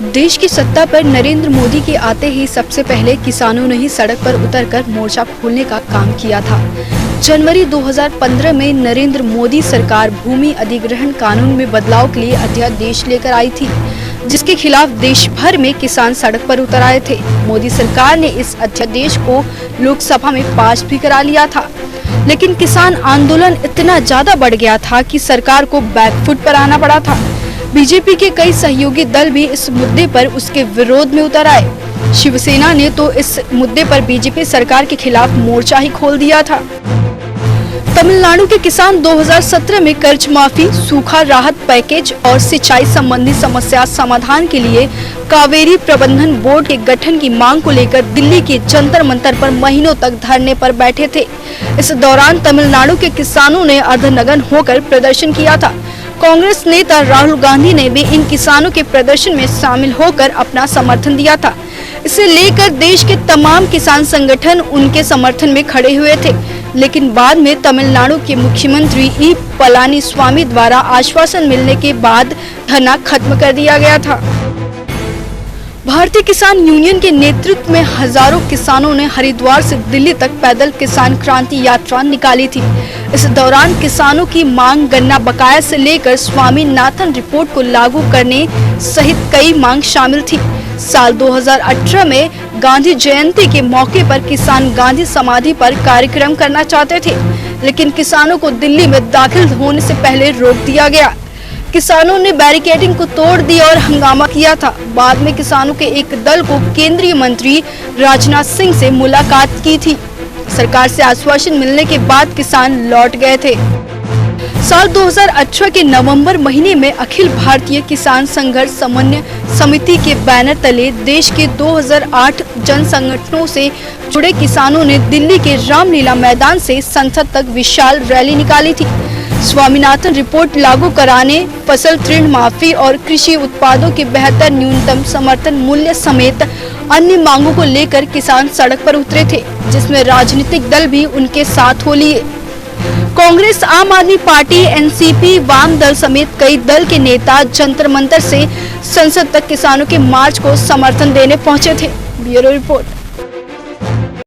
देश की सत्ता पर नरेंद्र मोदी के आते ही सबसे पहले किसानों ने ही सड़क पर उतरकर मोर्चा खोलने का काम किया था। जनवरी 2015 में नरेंद्र मोदी सरकार भूमि अधिग्रहण कानून में बदलाव के लिए अध्यादेश लेकर आई थी, जिसके खिलाफ देश भर में किसान सड़क पर उतर आए थे। मोदी सरकार ने इस अध्यादेश को लोकसभा में पास भी करा लिया था, लेकिन किसान आंदोलन इतना ज्यादा बढ़ गया था कि सरकार को बैकफुट पर आना पड़ा था। बीजेपी के कई सहयोगी दल भी इस मुद्दे पर उसके विरोध में उतर आए। शिवसेना ने तो इस मुद्दे पर बीजेपी सरकार के खिलाफ मोर्चा ही खोल दिया था। तमिलनाडु के किसान 2017 में कर्ज माफी, सूखा राहत पैकेज और सिंचाई संबंधी समस्या समाधान के लिए कावेरी प्रबंधन बोर्ड के गठन की मांग को लेकर दिल्ली के जंतर मंतर पर महीनों तक धरने पर बैठे थे। इस दौरान तमिलनाडु के किसानों ने अर्धनग्न होकर प्रदर्शन किया था। कांग्रेस नेता राहुल गांधी ने भी इन किसानों के प्रदर्शन में शामिल होकर अपना समर्थन दिया था। इसे लेकर देश के तमाम किसान संगठन उनके समर्थन में खड़े हुए थे, लेकिन बाद में तमिलनाडु के मुख्यमंत्री ई पलानीस्वामी द्वारा आश्वासन मिलने के बाद धरना खत्म कर दिया गया था। भारतीय किसान यूनियन के नेतृत्व में हजारों किसानों ने हरिद्वार से दिल्ली तक पैदल किसान क्रांति यात्रा निकाली थी। इस दौरान किसानों की मांग गन्ना बकाया से लेकर स्वामीनाथन रिपोर्ट को लागू करने सहित कई मांग शामिल थी। साल 2018 में गांधी जयंती के मौके पर किसान गांधी समाधि पर कार्यक्रम करना चाहते थे, लेकिन किसानों को दिल्ली में दाखिल होने से पहले रोक दिया गया। किसानों ने बैरिकेडिंग को तोड़ दिया और हंगामा किया था। बाद में किसानों के एक दल को केंद्रीय मंत्री राजनाथ सिंह से मुलाकात की थी। सरकार से आश्वासन मिलने के बाद किसान लौट गए थे। साल 2018 के नवंबर महीने में अखिल भारतीय किसान संघर्ष समन्वय समिति के बैनर तले देश के 2008 जन संगठनों से जुड़े किसानों ने दिल्ली के रामलीला मैदान से संसद तक विशाल रैली निकाली थी। स्वामीनाथन रिपोर्ट लागू कराने, फसल ऋण माफी और कृषि उत्पादों के बेहतर न्यूनतम समर्थन मूल्य समेत अन्य मांगों को लेकर किसान सड़क पर उतरे थे, जिसमें राजनीतिक दल भी उनके साथ हो लिए। कांग्रेस, आम आदमी पार्टी, एनसीपी, वाम दल समेत कई दल के नेता जंतर मंतर से संसद तक किसानों के मार्च को समर्थन देने पहुंचे थे। Bureau report.